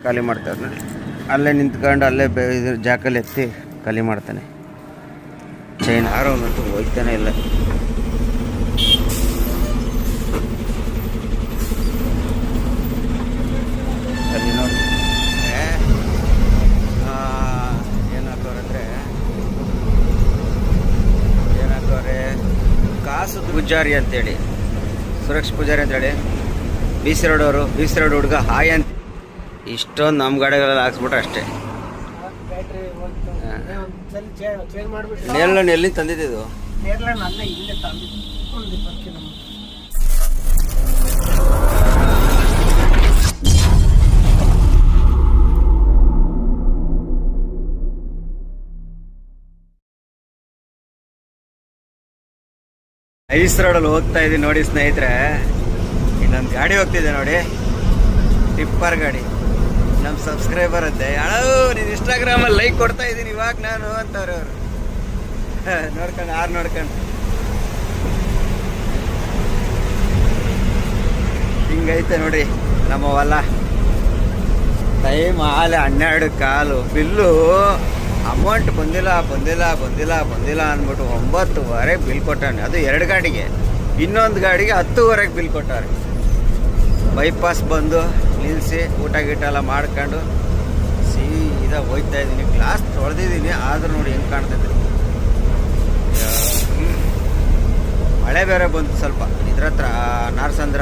ಖಾಲಿ ಮಾಡ್ತಾರೆ ನೋಡಿ. ಅಲ್ಲೇ ನಿಂತ್ಕೊಂಡು ಅಲ್ಲೇ ಜಾಕಲ್ಲಿ ಎತ್ತಿ ಖಾಲಿ ಮಾಡ್ತಾನೆ. ಚೈನ್ ಆರೋನಂತೂ ಹೋಗ್ತಾನೆ ಇಲ್ಲ. ಅಲ್ಲಿ ನೋಡಿ ಏನಾಕವ್ರೆ ಕಾಸು ಪೂಜಾರಿ ಅಂತೇಳಿ, ಸುರಕ್ಷ ಪೂಜಾರಿ ಅಂತೇಳಿ ಬಿ ಸಿ ರೋಡ್ ಅವರು, ಬಿ ಸಿ ರೋಡ್ ಹುಡುಗ ಹಾಯ್ ಅಂತ ಇಷ್ಟೊಂದು ನಮ್ಮ ಗಾಡಿಗಳೆಲ್ಲ ಹಾಕ್ಸ್ಬಿಟ್ರೆ ಅಷ್ಟೇ. ನೇರ್ಲನ್ ಎಲ್ಲಿ ತಂದಿದ್ದು? ಐಸ್ ರೋಡಲ್ಲಿ ಹೋಗ್ತಾ ಇದ್ದೀನಿ ನೋಡಿ ಸ್ನೇಹಿತರೆ. ಇನ್ನೊಂದು ಗಾಡಿ ಹೋಗ್ತಿದೆ ನೋಡಿ, ಟಿಪ್ಪರ್ ಗಾಡಿ. ನಮ್ಮ ಸಬ್ಸ್ಕ್ರೈಬರ್ ಅಂತೆ, ಅಳೋ ನೀನು ಇನ್ಸ್ಟಾಗ್ರಾಮಲ್ಲಿ ಲೈಕ್ ಕೊಡ್ತಾ ಇದ್ದೀನಿ ಇವಾಗ ನಾನು ಅಂತವ್ರೆ ಅವರು. ನೋಡ್ಕೊಂಡು ನೋಡ್ಕೊಂಡು ಹಿಂಗೈತೆ ನೋಡಿ ನಮ್ಮ ಹೊಲ. ಟೈಮ್ ಹಾಲೆ 12:15. ಬಿಲ್ಲು ಅಮೌಂಟ್ ಬಂದಿಲ್ಲ ಅಂದ್ಬಿಟ್ಟು 9:30 ಬಿಲ್ ಕೊಟ್ಟಾನೆ. ಅದು 2 ಗಾಡಿಗೆ. ಇನ್ನೊಂದು ಗಾಡಿಗೆ 10:30 ಬಿಲ್ ಕೊಟ್ಟಾರೆ. ಬೈಪಾಸ್ ಬಂದು ನಿಲ್ಲಿಸಿ ಊಟ ಗೀಟ ಎಲ್ಲ ಮಾಡ್ಕೊಂಡು ಸೀದಾ ಹೋಗ್ತಾ ಇದ್ದೀನಿ. ಗ್ಲಾಸ್ ತೊಳೆದಿದ್ದೀನಿ, ಆದರೂ ನೋಡಿ ಹೆಂಗೆ ಕಾಣ್ತೈತೆ. ಮಳೆ ಬೇರೆ ಬಂತು ಸ್ವಲ್ಪ. ಇದ್ರ ಹತ್ರ ನಾರ್ಸಂದ್ರ,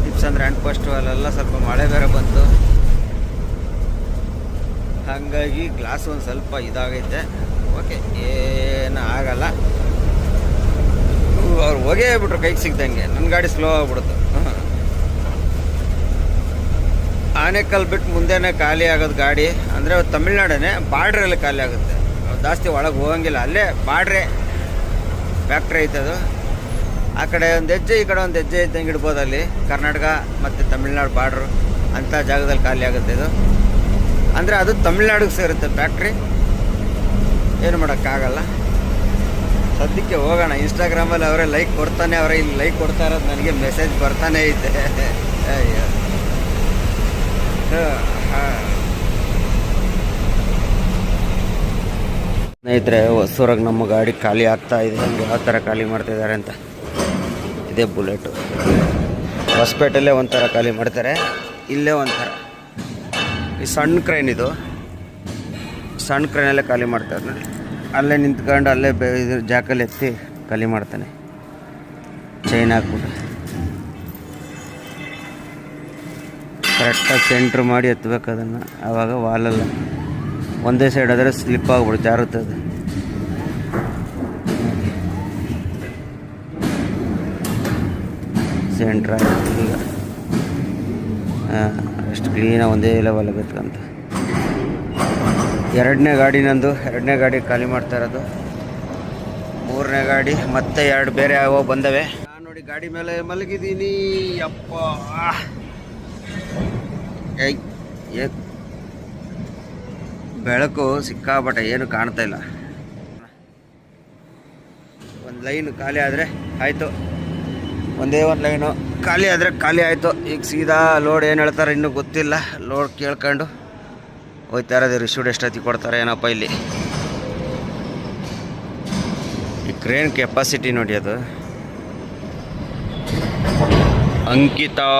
ಟಿಪ್ಸಂದ್ರ ಹ್ಯಾಂಡ್ ಪೋಸ್ಟ್ ಅಲ್ಲೆಲ್ಲ ಸ್ವಲ್ಪ ಮಳೆ ಬೇರೆ ಬಂತು. ಹಾಗಾಗಿ ಗ್ಲಾಸ್ ಒಂದು ಸ್ವಲ್ಪ ಇದಾಗೈತೆ. ಓಕೆ, ಏನು ಆಗಲ್ಲ. ಅವ್ರು ಹೋಗೇ ಬಿಟ್ರು ಕೈಗೆ ಸಿಗ್ದಂಗೆ. ನನ್ನ ಗಾಡಿ ಸ್ಲೋ ಆಗ್ಬಿಡುತ್ತೆ. ಆನೇಕಲ್ ಬಿಟ್ಟು ಮುಂದೆನೇ ಖಾಲಿ ಆಗೋದು ಗಾಡಿ. ಅಂದರೆ ತಮಿಳ್ನಾಡೇ ಬಾರ್ಡ್ರಲ್ಲಿ ಖಾಲಿ ಆಗುತ್ತೆ. ಜಾಸ್ತಿ ಒಳಗೆ ಹೋಗಂಗಿಲ್ಲ. ಅಲ್ಲೇ ಬಾರ್ಡ್ರೆ ಫ್ಯಾಕ್ಟ್ರಿ ಐತದು. ಆ ಕಡೆ ಒಂದು ಹೆಜ್ಜೆ, ಈ ಕಡೆ ಒಂದು ಹೆಜ್ಜೆ ಇದ್ದಂಗೆ ಇಡ್ಬೋದು. ಅಲ್ಲಿ ಕರ್ನಾಟಕ ಮತ್ತು ತಮಿಳ್ನಾಡು ಬಾರ್ಡ್ರು ಅಂಥ ಜಾಗದಲ್ಲಿ ಖಾಲಿ ಆಗುತ್ತೆ ಇದು. ಅಂದರೆ ಅದು ತಮಿಳ್ನಾಡಿಗೆ ಸೇರುತ್ತೆ ಫ್ಯಾಕ್ಟ್ರಿ. ಏನು ಮಾಡೋಕ್ಕಾಗಲ್ಲ. ಸದ್ಯಕ್ಕೆ ಹೋಗೋಣ. ಇನ್ಸ್ಟಾಗ್ರಾಮಲ್ಲಿ ಅವರೇ ಲೈಕ್ ಕೊಡ್ತಾನೆ ಅವರೇ, ಇಲ್ಲಿ ಲೈಕ್ ಕೊಡ್ತಾ ಇರೋದು ನನಗೆ ಮೆಸೇಜ್ ಬರ್ತಾನೆ ಐತೆ. ಅಯ್ಯೋ ಸ್ನೇಹಿತರೆ, ಹೊಸೂರಾಗ ನಮ್ಮ ಗಾಡಿ ಖಾಲಿ ಆಗ್ತಾ ಇದೆ. ಯಾವ ಥರ ಖಾಲಿ ಮಾಡ್ತಿದ್ದಾರೆ ಅಂತ. ಇದೇ ಬುಲೆಟು. ಹೊಸಪೇಟೆಲ್ಲೇ ಒಂಥರ ಖಾಲಿ ಮಾಡ್ತಾರೆ, ಇಲ್ಲೇ ಒಂಥರ. ಈ ಸಣ್ಣ ಕ್ರೈನ್, ಇದು ಸಣ್ಣ ಕ್ರೈನಲ್ಲೇ ಖಾಲಿ ಮಾಡ್ತಾರೆ ನೋಡಿ. ಅಲ್ಲೇ ನಿಂತ್ಕೊಂಡು ಅಲ್ಲೇ ಜಾಕಲ್ಲಿ ಎತ್ತಿ ಖಾಲಿ ಮಾಡ್ತಾನೆ. ಚೈನ್ ಹಾಕ್ಬಿಟ್ಟು ಕರೆಕ್ಟಾಗಿ ಸೆಂಟ್ರ್ ಮಾಡಿ ಎತ್ತಬೇಕು ಅದನ್ನು. ಆವಾಗ ವಾಲಲ್ಲ ಒಂದೇ ಸೈಡ್ ಆದರೆ ಸ್ಲಿಪ್ ಆಗ್ಬಿಡು, ಜಾರುತ್ತದೆ. ಸೆಂಟ್ರ್ ಆಗುತ್ತೆ ಈಗ. ಅಷ್ಟು ಕ್ಲೀನಾಗಿ ಒಂದೇ ಲೆವೆಲ್ ಆಗುತ್ತಂತ. 2ನೇ ಗಾಡಿ ನಂದು. 2ನೇ ಗಾಡಿ ಖಾಲಿ ಮಾಡ್ತಾ ಇರೋದು. 3ನೇ ಗಾಡಿ ಮತ್ತೆ 2 ಬೇರೆ ಯಾವೋ ಬಂದವೆ. ನಾನು ನೋಡಿ ಗಾಡಿ ಮೇಲೆ ಮಲಗಿದ್ದೀನಿ. ಅಪ್ಪ ಬೆಳಕು ಸಿಕ್ಕಾಪಟ್ಟೆ, ಏನು ಕಾಣ್ತಾ ಇಲ್ಲ. ಒಂದು ಲೈನ್ ಖಾಲಿ ಆದರೆ ಆಯಿತು. ಒಂದೇ ಒಂದು ಲೈನು ಖಾಲಿ ಆದರೆ ಖಾಲಿ ಆಯಿತು. ಈಗ ಸೀದಾ ಲೋಡ್ ಏನು ಹೇಳ್ತಾರೆ ಇನ್ನೂ ಗೊತ್ತಿಲ್ಲ. ಲೋಡ್ ಕೇಳ್ಕೊಂಡು ಹೋಗ್ತಾ ಇರೋದು. ರಿಸೀವ್ಡ್ ಎಷ್ಟೊತ್ತಿಗೆ ಕೊಡ್ತಾರೆ ಏನಪ್ಪ ಇಲ್ಲಿ. ಈ ಕ್ರೇನ್ ಕೆಪಾಸಿಟಿ ನೋಡಿ, ಅದು Ankita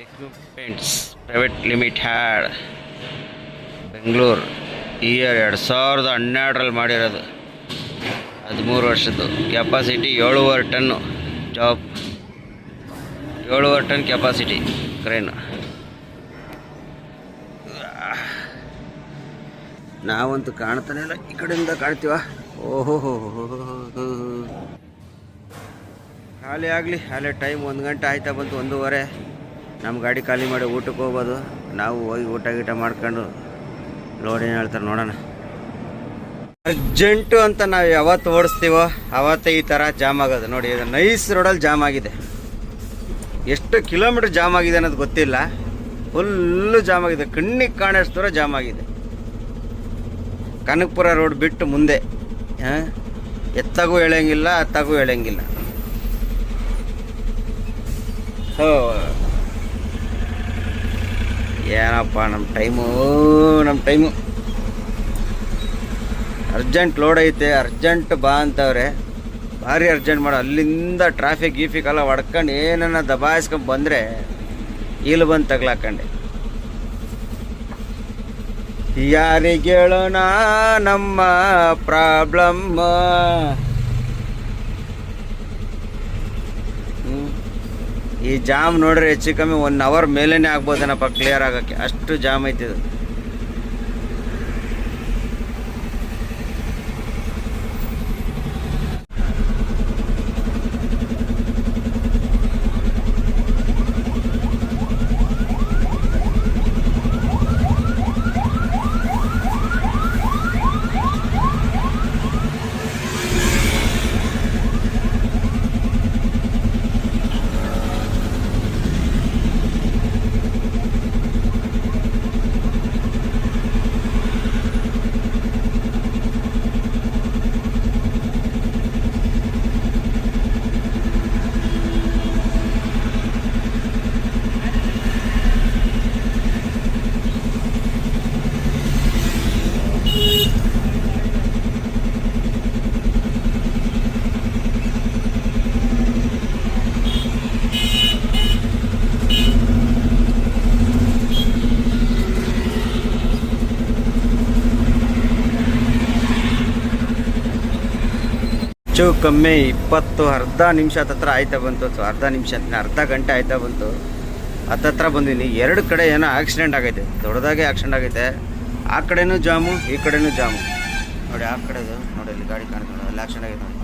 equipments private limited, Bengaluru. Year 2012ರಲ್ಲಿ ಮಾಡಿರೋದು. 13 ವರ್ಷದ್ದು. Capacity 7.5 ton. Job 7.5 ton capacity crane. ನಾವಂತೂ ಕಾಣ್ತಾನೆ ಇಲ್ಲ. ಈ ಕಡೆಯಿಂದ ಕಾಣ್ತೀವ. ಓಹೋ ಖಾಲಿ ಆಗಲಿ. ಅಲ್ಲೇ ಟೈಮ್ 1 ಗಂಟೆ ಆಯ್ತಾ ಬಂತು, 1:15. ನಮ್ಮ ಗಾಡಿ ಖಾಲಿ ಮಾಡಿ ಊಟಕ್ಕೆ ಹೋಗ್ಬೋದು. ನಾವು ಹೋಗಿ ಊಟ ಗೀಟ ಮಾಡ್ಕೊಂಡು ಲೋಡ್ ಏನು ಹೇಳ್ತಾರೆ ನೋಡೋಣ. ಅರ್ಜೆಂಟು ಅಂತ ನಾವು ಯಾವತ್ತು ಓಡಿಸ್ತೀವೋ ಅವತ್ತೇ ಈ ಥರ ಜಾಮ್ ಆಗೋದು ನೋಡಿ. ಇದು ನೈಸ್ ರೋಡಲ್ಲಿ ಜಾಮ್ ಆಗಿದೆ. ಎಷ್ಟು ಕಿಲೋಮೀಟ್ರ್ ಜಾಮ್ ಆಗಿದೆ ಅನ್ನೋದು ಗೊತ್ತಿಲ್ಲ. ಫುಲ್ಲು ಜಾಮ್ ಆಗಿದೆ. ಕಣ್ಣಿಗೆ ಕಾಣೋಷ್ಟು ದೂರ ಜಾಮ್ ಆಗಿದೆ. ಕನಕಪುರ ರೋಡ್ ಬಿಟ್ಟು ಮುಂದೆ ಎತ್ತಾಗೂ ಹೇಳಂಗಿಲ್ಲ, ಅತ್ತಾಗೂ ಹೇಳಂಗಿಲ್ಲ. ಏನಪ್ಪ ನಮ್ಮ ಟೈಮು ಅರ್ಜೆಂಟ್ ಲೋಡ್ ಐತೆ, ಅರ್ಜೆಂಟ್ ಬಾ ಅಂತವ್ರೆ. ಭಾರಿ ಅರ್ಜೆಂಟ್ ಮಾಡೋ. ಅಲ್ಲಿಂದ ಟ್ರಾಫಿಕ್ ಎಲ್ಲ ಹೊಡ್ಕೊಂಡು ಏನನ್ನ ದಬಾಯಿಸ್ಕೊಂಡು ಬಂದರೆ ಇಲ್ಲಿ ಬಂದು ತಗ್ಲಾಕಂಡೆ. ಯಾರಿಗೆ ಹೇಳೋಣ ನಮ್ಮ ಪ್ರಾಬ್ಲಮ್? ಈ ಜಾಮ್ ನೋಡ್ರಿ ಹೆಚ್ಚು ಕಮ್ಮಿ 1 ಅವರ್ ಮೇಲೇನೆ ಆಗ್ಬೋದೇನಪ್ಪ ಕ್ಲಿಯರ್ ಆಗೋಕ್ಕೆ, ಅಷ್ಟು ಜಾಮ್ ಐತಿದು. ಹೆಚ್ಚು ಕಮ್ಮಿ 20 ಅರ್ಧ ನಿಮಿಷ ಹತ್ರ ಆಯ್ತಾ ಬಂತು. ಅರ್ಧ ಗಂಟೆ ಆಯ್ತಾ ಬಂತು. ಹತ್ತತ್ರ ಬಂದೀನಿ. 2 ಕಡೆ ಏನೋ ಆಕ್ಸಿಡೆಂಟ್ ಆಗೈತೆ, ದೊಡ್ಡದಾಗೆ ಆಕ್ಸಿಡೆಂಟ್ ಆಗೈತೆ. ಆ ಕಡೆನೂ ಜಾಮು, ಈ ಕಡೆನೂ ಜಾಮು. ನೋಡಿ ಆ ಕಡೆದು ನೋಡಿ, ಅಲ್ಲಿ ಗಾಡಿ ಕಾಣ್ಕೊಂಡು ಅಲ್ಲಿ ಆಕ್ಸಿಡೆಂಟ್ ಆಗೈತೆ ನೋಡಿ,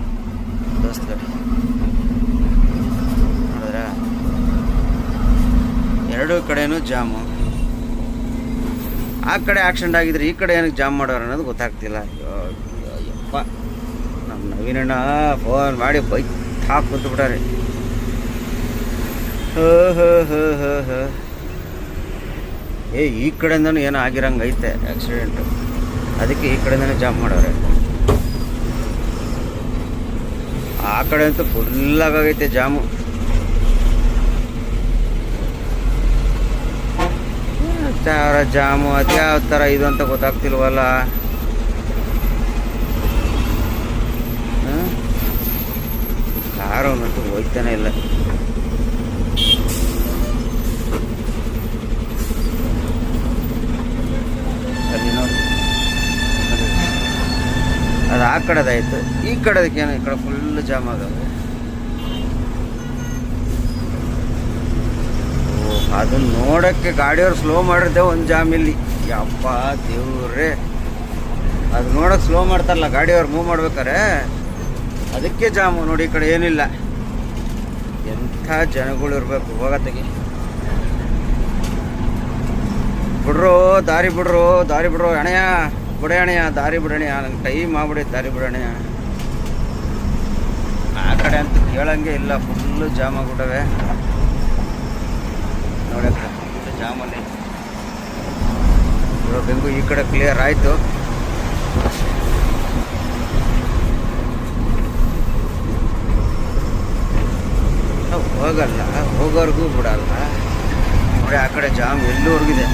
ದೋಸ್ತ್ ಗಾಡಿ ನೋಡಿದ್ರೆ. 2 ಕಡೆನೂ ಜಾಮು. ಆ ಕಡೆ ಆಕ್ಸಿಡೆಂಟ್ ಆಗಿದ್ರೆ ಈ ಕಡೆ ಏನಕ್ಕೆ ಜಾಮ್ ಮಾಡೋರು ಅನ್ನೋದು ಗೊತ್ತಾಗ್ತಿಲ್ಲ. ಯಪ್ಪ, ನಮ್ಮ ನವೀನಣ್ಣ ಫೋನ್ ಮಾಡಿ ಬೈಕ್ ಹಾಕಿ ಕೂತ್ಬಿಟ್ಟಾರೆ. ಈ ಕಡೆಯಿಂದನೂ ಏನೋ ಆಗಿರಂಗೆ ಐತೆ ಆಕ್ಸಿಡೆಂಟು, ಅದಕ್ಕೆ ಈ ಕಡೆಯಿಂದನೇ ಜಾಮ್ ಮಾಡೋರೆ. ಆ ಕಡೆ ಅಂತೂ ಫುಲ್ಲಾಗೈತೆ ಜಾಮು. ಜಾಮು ಅದ್ಯಾವ ಥರ ಇದು ಅಂತ ಗೊತ್ತಾಗ್ತಿಲ್ವಲ್ಲ. ಕಾರು ಅಂತೂ ಹೋಯ್ತಾನೆ ಇಲ್ಲ. ಅಲ್ಲಿ ನೋಡಿ, ಅದು ಆ ಕಡೆದಾಯ್ತು, ಈ ಕಡೆದಕ್ಕೇನು ಈ ಕಡೆ ಫುಲ್ ಜಾಮ್ ಆಗೋದು. ಅದನ್ನ ನೋಡೋಕ್ಕೆ ಗಾಡಿಯವ್ರು ಸ್ಲೋ ಮಾಡಿರ್ದೆ ಒಂದು ಜಾಮ್ ಇಲ್ಲಿ. ಯಪ್ಪ ದೇವ್ರೇ, ಅದು ನೋಡೋಕೆ ಸ್ಲೋ ಮಾಡ್ತಾರಲ್ಲ ಗಾಡಿಯವ್ರು ಮೂವ್ ಮಾಡ್ಬೇಕಾರೆ, ಅದಕ್ಕೆ ಜಾಮು. ನೋಡಿ ಈ ಕಡೆ ಏನಿಲ್ಲ. ಎಂಥ ಜನಗಳು ಇರಬೇಕು. ಹೋಗತ್ತೆಗೆ ಬಿಡ್ರು, ದಾರಿ ಬಿಡ್ರು ಅಣೆಯ, ಬಿಡೆ ಅಣೆಯ, ದಾರಿ ಬಿಡಣೆಯ, ನಂಗೆ ಟೈಮ್ ಆಗ್ಬಿಡೈತೆ, ದಾರಿ ಬಿಡಣೆಯ. ಆ ಕಡೆ ಅಂತೂ ಕೇಳಂಗೆ ಇಲ್ಲ, ಫುಲ್ಲು ಜಾಮ್ ಆಗ್ಬಿಟ್ಟವೆ ನೋಡಕ್ಕೆ. ಜಾಮಲ್ಲಿ ಬೆಂಗು ಈ ಕಡೆ ಕ್ಲಿಯರ್ ಆಯಿತು. ಹೋಗಲ್ಲ, ಹೋಗೋರ್ಗೂ ಬಿಡಲ್ಲ ನೋಡಿ. ಆ ಕಡೆ ಜಾಮ್ ಎಲ್ಲೂರ್ಗಿದೆ.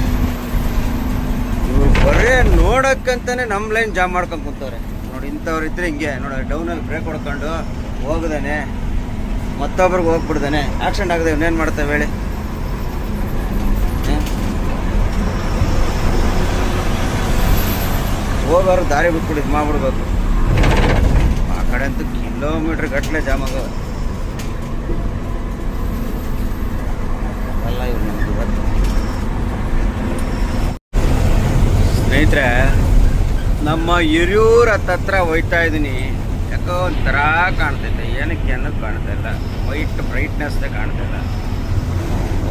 ಇವ್ರು ಬರೇ ನೋಡಕ್ಕಂತಾನೆ ನಮ್ಮ ಲೈನ್ ಜಾಮ್ ಮಾಡ್ಕೊಂಡು ಕುಂತವ್ರೆ ನೋಡಿ. ಇಂಥವ್ರು ಇದ್ರೆ ಹಿಂಗೆ ನೋಡಿ, ಡೌನಲ್ಲಿ ಬ್ರೇಕ್ ಹೊಡ್ಕೊಂಡು ಹೋಗ್ದಾನೆ, ಮತ್ತೊಬ್ರಿಗೆ ಹೋಗ್ಬಿಡ್ದಾನೆ, ಆಕ್ಸಿಡೆಂಟ್ ಆಗದೆ ಇನ್ನೇನು ಮಾಡ್ತೇವೆ ಹೇಳಿ. ಹೋಗೋರು ದಾರಿ ಬಿಟ್ಬಿಟ್ಟು ಇದು ಮಾಡ್ಬಿಡ್ಬೇಕು. ಆ ಕಡೆ ಅಂತೂ ಕಿಲೋಮೀಟ್ರ್ ಗಟ್ಟಲೆ ಜಾಮ್ ಆಗೋ ಅಲ್ಲ ಇವ್ರು ನಮ್ಗೆ ಇವತ್ತು. ಸ್ನೇಹಿತರೆ, ನಮ್ಮ ಹಿರಿಯೂರು ಹತ್ತತ್ರ ಹೋಯ್ತಾ ಇದ್ದೀನಿ. ಯಾಕೋ ಒಂಥರ ಕಾಣ್ತೈತೆ, ಏನಕ್ಕೆ ಅನ್ನೋದು ಕಾಣ್ತಾ ಇಲ್ಲ. ವೈಟ್ ಬ್ರೈಟ್ನೆಸ್ದೇ ಕಾಣ್ತಾ ಇಲ್ಲ.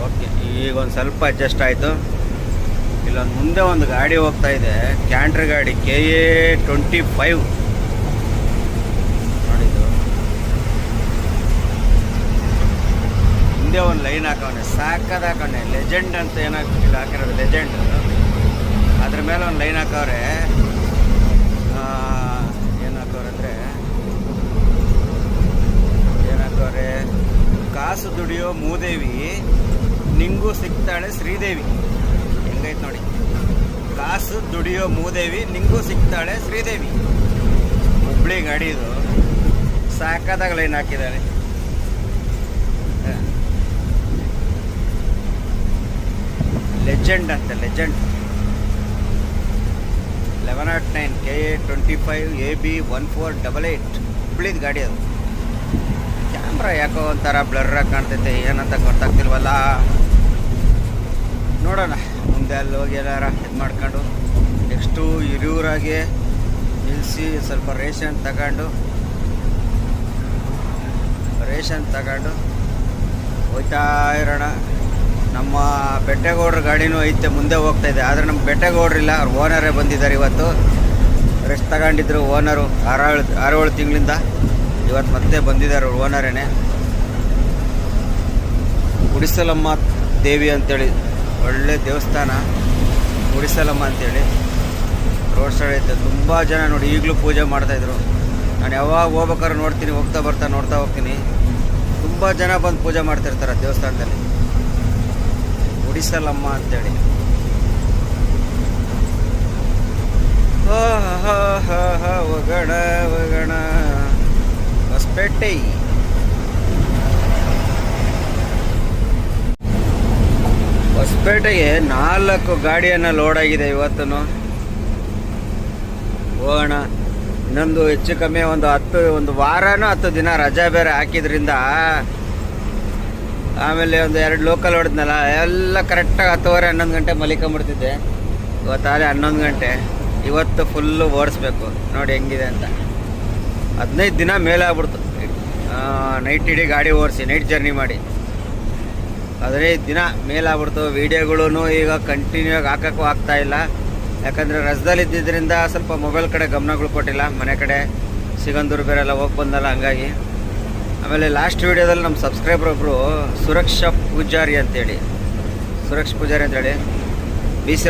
ಓಕೆ, ಈಗ ಒಂದು ಸ್ವಲ್ಪ ಅಡ್ಜಸ್ಟ್ ಆಯಿತು. ಇಲ್ಲೊಂದು ಮುಂದೆ ಒಂದು ಗಾಡಿ ಹೋಗ್ತಾ ಇದೆ, ಕ್ಯಾಂಟ್ರ್ ಗಾಡಿ KA25 ನೋಡಿದ್ದು. ಮುಂದೆ ಒಂದು ಲೈನ್ ಹಾಕವನೆ, ಸಾಕದ ಹಾಕವನೆ. ಲೆಜೆಂಡ್ ಅಂತ ಏನಾಗ್ತಿಲ್ಲ ಹಾಕಿರೋದು, ಲೆಜೆಂಡ್. ಅದ್ರ ಮೇಲೆ ಒಂದು ಲೈನ್ ಹಾಕವ್ರೆ. ಏನು ಹಾಕವ್ರೆ ಅಂದರೆ, ಕಾಸು ದುಡಿಯೋ ಮೂದೇವಿ, ನಿಂಗೂ ಸಿಗ್ತಾಳೆ ಶ್ರೀದೇವಿ. ಹೆಂಗೈತೆ ನೋಡಿ. ಕಾಸು ದುಡಿಯೋ ಮೂದೇವಿ ನಿಂಗೂ ಸಿಗ್ತಾಳೆ ಶ್ರೀದೇವಿ. ಹುಬ್ಳಿ ಗಾಡಿ ಇದು, ಸಾಕಾದಾಗ ಲೈನ್ ಹಾಕಿದ್ದಾಳೆ. ಲೆಜೆಂಡ್ ಅಂತ, ಲೆಜೆಂಡ್ 1109 KA25 AB 1488 ಹುಬ್ಳಿದ ಗಾಡಿ ಅದು. ಕ್ಯಾಮ್ರಾ ಯಾಕೋ ಒಂಥರ ಬ್ಲರ್ರಾಗಿ ಕಾಣ್ತೈತೆ, ಏನಂತ ಗೊತ್ತಾಗ್ತಿಲ್ವಲ್ಲ. ನೋಡೋಣ ಮುಂದೆ ಅಲ್ಲಿ ಹೋಗಿ ಎಲ್ಲಾರ ಇದು ಮಾಡ್ಕೊಂಡು ನೆಕ್ಸ್ಟು ಹಿರಿಯೂರಾಗೆ ನಿಲ್ಲಿಸಿ ಸ್ವಲ್ಪ ರೇಷನ್ ತಗೊಂಡು ಹೋಗ್ತಾ ಇರೋಣ. ನಮ್ಮ ಬೆಟ್ಟಗೌಡ್ರ ಗಾಡಿನೂ ಐತೆ, ಮುಂದೆ ಹೋಗ್ತಾ ಇದೆ. ಆದರೆ ನಮ್ಮ ಬೆಟ್ಟಗೌಡ್ರಿಲ್ಲ, ಅವ್ರು ಓನರೇ ಬಂದಿದ್ದಾರೆ ಇವತ್ತು. ರೆಸ್ಟ್ ತಗೊಂಡಿದ್ರು ಓನರು 6-7 ತಿಂಗಳಿಂದ. ಇವತ್ತು ಮತ್ತೆ ಬಂದಿದ್ದಾರೆ ಅವ್ರು ಓನರೇನೆ. ಗುಡಿಸಲಮ್ಮ ದೇವಿ ಅಂತೇಳಿ ಒಳ್ಳೆ ದೇವಸ್ಥಾನ, ಗುಡಿಸಲಮ್ಮ ಅಂತೇಳಿ ರೋಡ್ ಸೈಡ್ ಐತೆ. ತುಂಬ ಜನ ನೋಡಿ ಈಗಲೂ ಪೂಜೆ ಮಾಡ್ತಾಯಿದ್ರು. ನಾನು ಯಾವಾಗ ಹೋಗ್ಬೇಕಾದ್ರೆ ನೋಡ್ತೀನಿ, ಹೋಗ್ತಾ ಬರ್ತಾ ನೋಡ್ತಾ ಹೋಗ್ತೀನಿ. ತುಂಬ ಜನ ಬಂದು ಪೂಜೆ ಮಾಡ್ತಿರ್ತಾರೆ ದೇವಸ್ಥಾನದಲ್ಲಿ, ಗುಡಿಸಲಮ್ಮ ಅಂತೇಳಿ. ಹೋಗೋಣ ಹೊಸಪೇಟೆ. ಹೊಸಪೇಟೆಗೆ 4 ಗಾಡಿಯನ್ನು ಲೋಡ್ ಆಗಿದೆ ಇವತ್ತು. ಹೋಗೋಣ. ಇನ್ನೊಂದು ಹೆಚ್ಚು ಕಮ್ಮಿ ಒಂದು ವಾರನೂ 10 ದಿನ ರಜಾ ಬೇರೆ ಹಾಕಿದ್ರಿಂದ, ಆಮೇಲೆ ಒಂದು 2 ಲೋಕಲ್ ಹೊಡೆದ್ನಲ್ಲ, ಎಲ್ಲ ಕರೆಕ್ಟಾಗಿ 10:30-11 ಗಂಟೆ ಮಲಿಕೊಂಬಿಡ್ತಿದ್ದೆ. ಇವತ್ತಾದರೆ 11 ಗಂಟೆ. ಇವತ್ತು ಫುಲ್ಲು ಓಡಿಸ್ಬೇಕು. ನೋಡಿ ಹೆಂಗಿದೆ ಅಂತ. 15 ದಿನ ಮೇಲೆ ಆಗ್ಬಿಡ್ತು ನೈಟ್ ಇಡೀ ಗಾಡಿ ಓಡಿಸಿ, ನೈಟ್ ಜರ್ನಿ ಮಾಡಿ 15 ದಿನ ಮೇಲಾಗ್ಬಿಡ್ತು. ವೀಡಿಯೋಗಳೂ ಈಗ ಕಂಟಿನ್ಯೂ ಆಗಿ ಹಾಕೋಕ್ಕೂ ಆಗ್ತಾಯಿಲ್ಲ. ಯಾಕಂದರೆ ರಜದಲ್ಲಿ ಇದ್ದಿದ್ದರಿಂದ ಸ್ವಲ್ಪ ಮೊಬೈಲ್ ಕಡೆ ಗಮನಗಳು ಕೊಟ್ಟಿಲ್ಲ. ಮನೆ ಕಡೆ ಸಿಗಂದೂರು ಬೇರೆಲ್ಲ ಹೋಗಿ ಬಂದಲ್ಲ, ಹಂಗಾಗಿ. ಆಮೇಲೆ ಲಾಸ್ಟ್ ವೀಡಿಯೋದಲ್ಲಿ ನಮ್ಮ ಸಬ್ಸ್ಕ್ರೈಬರ್ ಒಬ್ಬರು ಸುರಕ್ಷ ಪೂಜಾರಿ ಅಂತೇಳಿ ಬಿ ಸಿ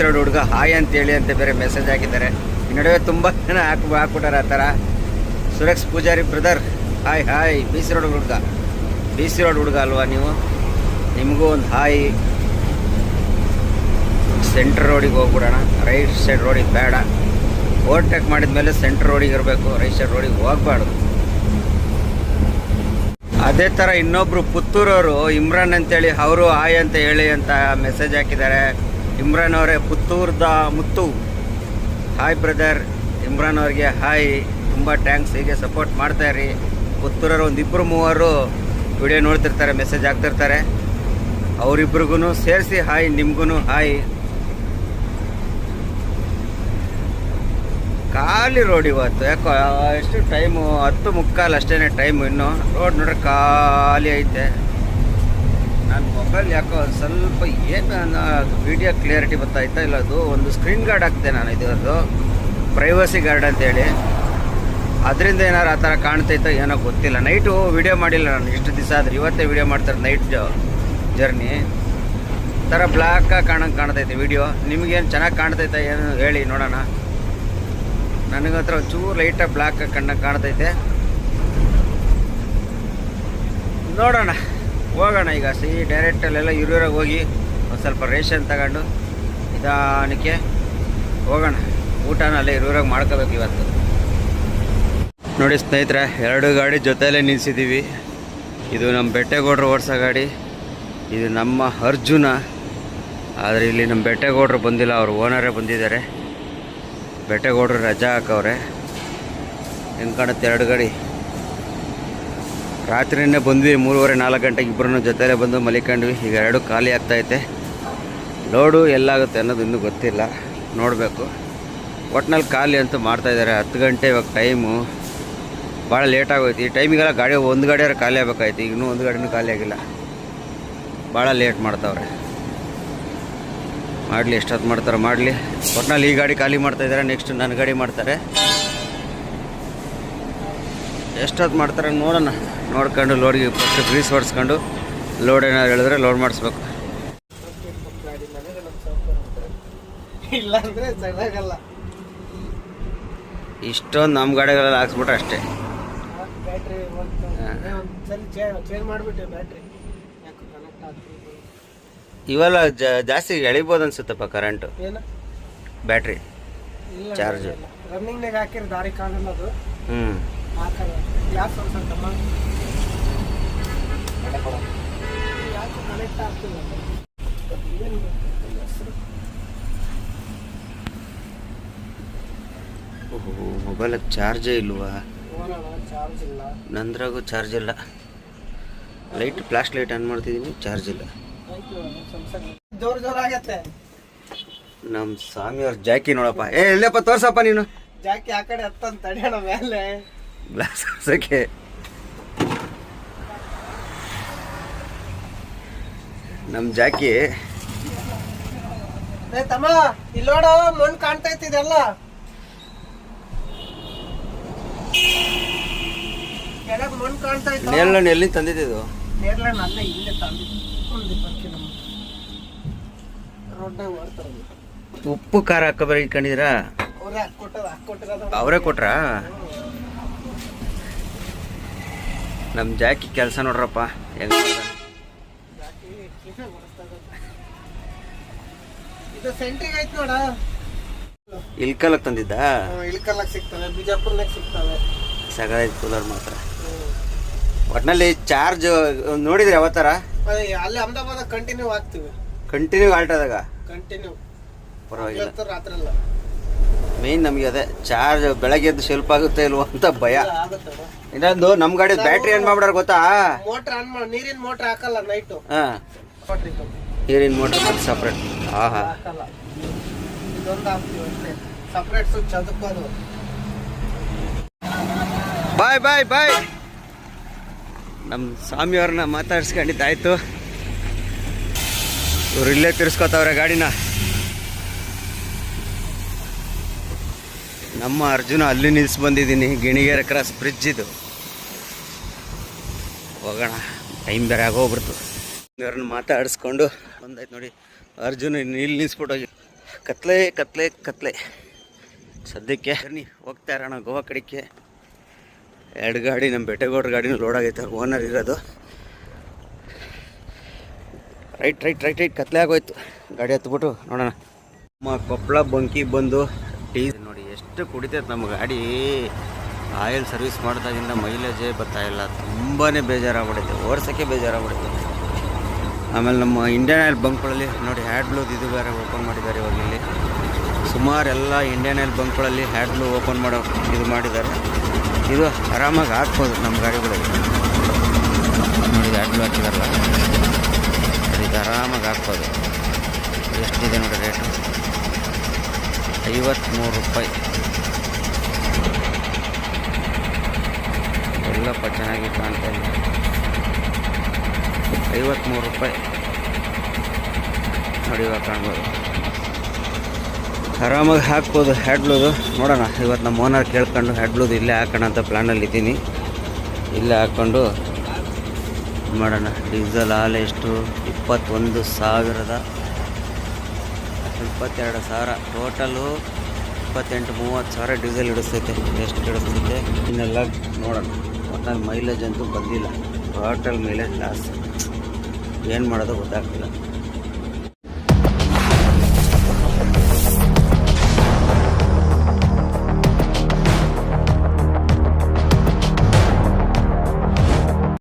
ರೋಡ್ ಹುಡುಗ ಹಾಯ್ ಅಂತೇಳಿ ಅಂತ ಬೇರೆ ಮೆಸೇಜ್ ಹಾಕಿದ್ದಾರೆ. ಈ ನಡುವೆ ತುಂಬ ಜನ ಹಾಕ್ಬಿಟ್ಟಾರೆ ಆ ಥರ. Suraksha Poojari brother hi. B C road ಹುಡುಗ ಅಲ್ವಾ ನೀವು? ನಿಮಗೂ ಒಂದು ಹಾಯ್. ಸೆಂಟ್ರ್ ರೋಡಿಗೆ ಹೋಗ್ಬಿಡೋಣ. ರೈಟ್ ಸೈಡ್ ರೋಡಿಗೆ ಬೇಡ, ಓವರ್ಟೇಕ್ ಮಾಡಿದ ಮೇಲೆ ಸೆಂಟ್ರ್ ರೋಡಿಗೆ ಇರಬೇಕು, ರೈಟ್ ಸೈಡ್ ರೋಡಿಗೆ ಹೋಗಬಾರ್ದು. ಅದೇ ಥರ ಇನ್ನೊಬ್ಬರು ಪುತ್ತೂರವರು ಇಮ್ರಾನ್ ಅಂತೇಳಿ, ಅವರು ಹಾಯ್ ಅಂತ ಹೇಳಿ ಅಂತ ಮೆಸೇಜ್ ಹಾಕಿದ್ದಾರೆ. ಇಮ್ರಾನ್ ಅವರೇ, ಪುತ್ತೂರ್ದ ಮುತ್ತು. ಹಾಯ್ ಬ್ರದರ್, ಇಮ್ರಾನ್ ಅವ್ರಿಗೆ ಹಾಯ್. ತುಂಬ ಥ್ಯಾಂಕ್ಸ್. ಹೀಗೆ ಸಪೋರ್ಟ್ ಮಾಡ್ತಾಯಿರಿ. ಪುತ್ತೂರವರು 1-2-3 ವಿಡಿಯೋ ನೋಡ್ತಿರ್ತಾರೆ, ಮೆಸೇಜ್ ಹಾಕ್ತಿರ್ತಾರೆ. ಅವರಿಬ್ರಿಗೂ ಸೇರಿಸಿ ಹಾಯ್, ನಿಮ್ಗೂ ಹಾಯ್. ಖಾಲಿ ರೋಡ್ ಇವತ್ತು. ಯಾಕೋ ಎಷ್ಟು ಟೈಮು 10:45 ಅಷ್ಟೇ ಟೈಮು. ಇನ್ನು ರೋಡ್ ನೋಡ್ರೆ ಖಾಲಿ ಐತೆ. ನನ್ನ ಮೊಬೈಲ್ ಯಾಕೋ ಸ್ವಲ್ಪ ಏನು ವಿಡಿಯೋ ಕ್ಲಿಯರಿಟಿ ಬರ್ತಾಯಿತಾ ಇಲ್ಲ. ಅದು ಒಂದು ಸ್ಕ್ರೀನ್ ಗಾರ್ಡ್ ಹಾಕ್ತೆ ನಾನು, ಇದು ಪ್ರೈವಸಿ ಗಾರ್ಡ್ ಅಂತೇಳಿ. ಅದರಿಂದ ಏನಾರು ಆ ಥರ ಕಾಣ್ತೈತೋ ಏನೋ ಗೊತ್ತಿಲ್ಲ. ನೈಟು ವಿಡಿಯೋ ಮಾಡಿಲ್ಲ ನಾನು ಇಷ್ಟು ದಿವಸ. ಆದರೆ ಇವತ್ತೇ ವಿಡಿಯೋ ಮಾಡ್ತಾರೆ ನೈಟ್ ಜರ್ನಿ. ಥರ ಬ್ಲ್ಯಾಕಾಗಿ ಕಾಣ್ತೈತೆ ವಿಡಿಯೋ. ನಿಮಗೇನು ಚೆನ್ನಾಗಿ ಕಾಣ್ತೈತೆ ಏನು ಹೇಳಿ ನೋಡೋಣ. ನನಗಂತ್ರ ಒಂಚೂರು ಲೈಟಾಗಿ ಬ್ಲ್ಯಾಕಾಗಿ ಕಾಣ್ತೈತೆ. ನೋಡೋಣ, ಹೋಗೋಣ ಈಗ. ಡೈರೆಕ್ಟಲ್ಲೆಲ್ಲ ಹಿರಿಯೂರಾಗ ಹೋಗಿ ಒಂದು ಸ್ವಲ್ಪ ರೇಷನ್ ತಗೊಂಡು ನಿಧಾನಕ್ಕೆ ಹೋಗೋಣ. ಊಟನ ಅಲ್ಲೇ ಹಿರಿಯೂರಾಗ ಮಾಡ್ಕೋಬೇಕು ಇವತ್ತು. ನೋಡಿ ಸ್ನೇಹಿತರೆ, 2 ಗಾಡಿ ಜೊತೆಯಲ್ಲೇ ನಿಲ್ಲಿಸಿದ್ದೀವಿ. ಇದು ನಮ್ಮ ಬೆಟ್ಟೇಗೌಡರು ಓಡಿಸೋ ಗಾಡಿ, ಇದು ನಮ್ಮ ಅರ್ಜುನ. ಆದರೆ ಇಲ್ಲಿ ನಮ್ಮ ಬೆಟ್ಟೇಗೌಡರು ಬಂದಿಲ್ಲ, ಅವರು ಓನರೇ ಬಂದಿದ್ದಾರೆ. ಬೆಟ್ಟೇಗೌಡರು ರಜಾ ಹಾಕವ್ರೆ. ಹೆಂಗೆ ಕಾಣುತ್ತೆ 2 ಗಾಡಿ. ರಾತ್ರಿಯೇ ಬಂದ್ವಿ, 3:30-4 ಗಂಟೆಗೆ ಇಬ್ಬರನ್ನು ಜೊತೆಲೇ ಬಂದು ಮಲಿಕೊಂಡ್ವಿ. ಈಗ 2 ಖಾಲಿ ಆಗ್ತಾಯಿದೆ. ಲೋಡು ಎಲ್ಲಾಗುತ್ತೆ ಅನ್ನೋದು ಇನ್ನೂ ಗೊತ್ತಿಲ್ಲ, ನೋಡಬೇಕು. ಒಟ್ಟಿನಲ್ಲಿ ಖಾಲಿ ಅಂತೂ ಮಾಡ್ತಾಯಿದ್ದಾರೆ. 10 ಗಂಟೆ ಇವಾಗ ಟೈಮು. ಭಾಳ ಲೇಟ್ ಆಗೋಯ್ತು. ಈ ಟೈಮಿಗೆಲ್ಲ ಗಾಡಿ ಒಂದು ಗಾಡಿಯಾರು ಖಾಲಿ ಆಗಬೇಕಾಯ್ತು. ಇನ್ನೂ ಒಂದು ಗಾಡಿನೂ ಖಾಲಿ ಆಗಿಲ್ಲ. ಭಾಳ ಲೇಟ್ ಮಾಡ್ತಾವ್ರೆ. ಮಾಡಲಿ, ಎಷ್ಟೊತ್ತು ಮಾಡ್ತಾರೆ ಮಾಡಲಿ. ಒಟ್ಟಿನಲ್ಲಿ ಈ ಗಾಡಿ ಖಾಲಿ ಮಾಡ್ತಾಯಿದ್ದಾರೆ. ನೆಕ್ಸ್ಟ್ ನನ್ನ ಗಾಡಿ ಮಾಡ್ತಾರೆ. ಎಷ್ಟೊತ್ತು ಮಾಡ್ತಾರೆ ನೋಡೋಣ. ನೋಡ್ಕೊಂಡು ಲೋಡ್ಗೆ ಫಸ್ಟ್ ಗ್ರೀಸ್ ಹೊಡ್ಸ್ಕೊಂಡು ಲೋಡ್ ಏನಾದ್ರು ಹೇಳಿದ್ರೆ ಲೋಡ್ ಮಾಡಿಸ್ಬೇಕು. ಇಷ್ಟೊಂದು ನಮ್ಮ ಗಾಡಿಗಳೆಲ್ಲ ಹಾಕ್ಸ್ಬಿಟ್ರೆ ಅಷ್ಟೇ. ಇವೆಲ್ಲ ಜಾಸ್ತಿ ಎಳಿಬೋದು ಅನ್ಸುತ್ತಪ್ಪ ಕರೆಂಟು. ಏನು ಬ್ಯಾಟ್ರಿ ಇಲ್ಲ ಚಾರ್ಜ್. ರನ್ನಿಂಗ್ನಾಗ ಹಾಕಿರ ದಾರಿ ಕಾಣಲ್ಲ ಅದು. ಹ್ಞೂ ಹಾಕಲ್ಲ ಗ್ಯಾಸ್ ಅನ್ಸತ್ತಮ್ಮ. ಯಾಕೆ ಕನೆಕ್ಟ್ ಆಗ್ತಿಲ್ಲ ಏನು ಹೆಸರು? ಓಹೋ ಮೊಬೈಲ್ ಚಾರ್ಜೇ ಇಲ್ವಾ? ಚಾರ್ಜ್ ಇಲ್ಲ. ನಂದ್ರಾಗೂ ಚಾರ್ಜ್ ಇಲ್ಲ. ಲೈಟ್ ಫ್ಲಾಶ್ ಲೈಟ್ ಆನ್ ಮಾಡ್ತಿದ್ದೀನಿ, ಚಾರ್ಜ್ ಇಲ್ಲ. ಜೋರಾಗತ್ತೆ. ನಮ್ಮ ಸ್ವಾಮಿಯವ್ರ ಜಾಕಿ ನೋಡಪ್ಪ. ಇಲ್ಲಪ್ಪ ತೋರ್ಸಪ್ಪ ನೀನು. ಜಾಕಿ ಆ ಕಡೆ ಹತ್ತಂತ ತಡೆಯೋಣ ಮೇಲೆ ಗ್ಲಾಸ್ ಹಾರ್ಸಕ್ಕೆ. ನಮ್ಮ ಜಾಕಿ ತಮ್ಮ ಇಲ್ಲೋಡ ಮಣ್ಣು ಕಾಣ್ತಾ ಇತ್ತಿದೆಲ್ಲ ಕೆಳಗೆ ಮಣ್ಣು ಕಾಣ್ತಾ ಇತ್ತು. ನೇರಳೆ ಎಲ್ಲಿ ತಂದಿದ್ದು? ನೇರಳೆ ಅಲ್ಲೇ ಇಲ್ಲೇ ತಂದಿದ್ದು ರೋಡ್ನಾಗ ಮಾಡ್ತಾರಲ್ಲ. ಉಪ್ಪು ಖಾರ ಹಾಕೋಬಾರ ಇಟ್ಕೊಂಡಿದ್ದೀರಾ? ಅವರೇ ಕೊಟ್ರಾ? ನಮ್ಮ ಜಾಕಿ ಕೆಲಸ ನೋಡ್ರಪ್ಪ ಹೆಂಗ. ಇದು ಸೆಂಟ್ರಿಗೆ ಐತ್ ನೋಡ. ಇಲ್ಕಲಕ್ಕೆ ತಂದಿದ್ದ? ಇಲ್ಕಲ್ಲಕ್ಕೆ ಸಿಗ್ತವೆ, ಬಿಜಾಪುರ್ನಾಗ ಸಿಗ್ತವೆ. ಸಗದ ಕೂಲರ್ ಮಾತ್ರ. ಒಟ್ನಲ್ಲಿ ಚಾರ್ಜ್ ನೋಡಿದ್ರಿ ಯಾವತ್ತಾರ? ಅಲ್ಲಿ ಅಹಮದಾಬಾದ್ ಕಂಟಿನ್ಯೂ ಆಗ್ತೀವಿ. ಕಂಟಿನ್ಯೂ ಆಲ್ಟ್ ಆದಾಗ ಕಂಟಿನ್ಯೂ ಪರವಾಗಿಲ್ಲ. ರಾತ್ರಿ ಅಲ್ಲ ಮೇನ್ ನಮಗೆ ಅದೇ ಚಾರ್ಜ್ ಬೆಳಗ್ಗೆ ಎದ್ದು ಸ್ವಲ್ಪ ಆಗುತ್ತೆ ಇಲ್ವ ಅಂತ ಭಯ. ಇನ್ನೊಂದು ನಮ್ಮ ಗಾಡಿ ಬ್ಯಾಟ್ರಿ ಏನ್ ಮಾಡ್ಬಿಡಾರ ಗೊತ್ತಾ? ಮೋಟರ್ ಆನ್ ಮಾಡಿ ನೀರಿನ ಮೋಟರ್ ಹಾಕಲ್ಲ ನೈಟು. ಹಾ ನೀರಿನ ಮೋಟರ್ ಮತ್ತೆ ಸಪ್ರೇಟ್. ಆಹಾ ಹಾಕಲ್ಲ, ಇದೊಂದು ಹಾಕ್ತೀವಿ ಅಷ್ಟೇ. ಸಪ್ರೇಟ್ ಸ್ವಿಚ್ ಅದಕ್ಕೋದು. Bye bye bye. ನಮ್ಮ ಸ್ವಾಮಿಯವ್ರನ್ನ ಮಾತಾಡ್ಸ್ಕೊಂಡಿದ್ದಾಯ್ತು. ಇವ್ರು ಇಲ್ಲೇ ತಿರ್ಸ್ಕೊತವ್ರೆ ಗಾಡಿನ. ನಮ್ಮ ಅರ್ಜುನ ಅಲ್ಲಿ ನಿಲ್ಸಿ ಬಂದಿದ್ದೀನಿ, ಗಿಣಿಗೆರೆ ಕ್ರಾಸ್ ಬ್ರಿಡ್ಜ್ ಇದು. ಹೋಗೋಣ, ಟೈಮ್ ಬೇರೆ ಆಗೋಗ್ಬಿಡ್ತು. ಇವ್ರನ್ನ ಮಾತಾಡಿಸ್ಕೊಂಡು ಬಂದಾಯ್ತು ನೋಡಿ. ಅರ್ಜುನ ಇಲ್ಲಿ ನಿಲ್ಸ್ಬಿಟ್ಟೋಗಿ ಕತ್ಲೆ ಕತ್ಲೆ ಕತ್ಲೆ. ಸದ್ಯಕ್ಕೆ ಬನ್ನಿ ಹೋಗ್ತಾ ಇರೋಣ ಗೋವಾ ಕಡೆಗೆ. 2 ಗಾಡಿ ನಮ್ಮ ಬೆಟ್ಟೆಗೌಡ್ರ ಗಾಡಿನೂ ಲೋಡ್ ಆಗೈತೆ, ಓನರ್ ಇರೋದು. ರೈಟ್ ರೈಟ್ ರೈಟ್ ರೈಟ್ ಕತ್ಲೆ ಆಗೋಯ್ತು. ಗಾಡಿ ಹತ್ಬಿಟ್ಟು ನೋಡೋಣ. ನಮ್ಮ ಕೊಪ್ಪಳ ಬಂಕಿ ಬಂದು ಡೀಸೆಲ್ ನೋಡಿ ಎಷ್ಟು ಕುಡಿತೈತೆ ನಮ್ಮ ಗಾಡಿ. ಆಯಿಲ್ ಸರ್ವಿಸ್ ಮಾಡ್ದಾಗಿಂದ ಮೈಲೇಜೇ ಬರ್ತಾಯಿಲ್ಲ, ತುಂಬಾ ಬೇಜಾರಾಗ್ಬಿಡುತ್ತೆ, ಓಡ್ಸೋಕ್ಕೆ ಬೇಜಾರಾಗ್ಬಿಡುತ್ತೆ. ಆಮೇಲೆ ನಮ್ಮ ಇಂಡಿಯನ್ ಆಯಿಲ್ ಬಂಕ್ಗಳಲ್ಲಿ ನೋಡಿ ಹ್ಯಾಡ್ ಬ್ಲೂದು ಇದು ಬೇರೆ ಓಪನ್ ಮಾಡಿದ್ದಾರೆ ಇವಾಗ. ಇಲ್ಲಿ ಸುಮಾರು ಎಲ್ಲ ಇಂಡಿಯನ್ ಆಯಿಲ್ ಬಂಕ್ಗಳಲ್ಲಿ ಹ್ಯಾಡ್ ಬ್ಲೂ ಓಪನ್ ಮಾಡೋ ಇದು ಮಾಡಿದ್ದಾರೆ. ಇದು ಆರಾಮಾಗಿ ಹಾಕ್ಬೋದು ನಮ್ಮ ಗಾಡಿಗಳಲ್ಲಿ. ನೋಡಿ ಹ್ಯಾಡ್ ಬ್ಲೂ ಹಾಕಿದಾರಲ್ಲ, ಇದು ಆರಾಮಾಗಿ ಹಾಕ್ಬೋದು. ಎಷ್ಟಿದೆ ನೋಡಿ ರೇಟು? 53 ರೂಪಾಯಿ. ಎಲ್ಲಪ್ಪ ಚೆನ್ನಾಗಿ ಕಾಣ್ತಾ ಇದೆ. 53 ರೂಪಾಯಿ ನೋಡಿ, ಇವಾಗ ಕಾಣ್ಬೋದು. ಆರಾಮಾಗಿ ಹಾಕ್ಬೋದು ಹ್ಯಾಡ್ ಬ್ಲೂದು. ನೋಡೋಣ ಇವತ್ತು ನಮ್ಮ ಓನರ್ ಕೇಳ್ಕೊಂಡು ಹ್ಯಾಡ್ ಬ್ಲೂದು ಇಲ್ಲೇ ಹಾಕೋಣ ಅಂತ ಪ್ಲ್ಯಾನಲ್ಲಿ ಇದ್ದೀನಿ. ಇಲ್ಲೇ ಹಾಕ್ಕೊಂಡು ಮಾಡೋಣ. ಡೀಸೆಲ್ ಹಾಲು ಎಷ್ಟು? 22,000 ಟೋಟಲು 28-30 ಸಾವಿರ ಡೀಸೆಲ್ ಹಿಡಿಸ್ತೈತೆ. ಎಷ್ಟು ಹಿಡಿಸ್ತೈತೆ ಇನ್ನೆಲ್ಲ ನೋಡೋಣ. ಒಟ್ನಲ್ಲಿ ಮೈಲೇಜ್ ಅಂತೂ ಬಂದಿಲ್ಲ, ಟೋಟಲ್ ಮೈಲೇಜ್ ಲಾಸ್. ಏನು ಮಾಡೋದು ಗೊತ್ತಾಗ್ತಿಲ್ಲ.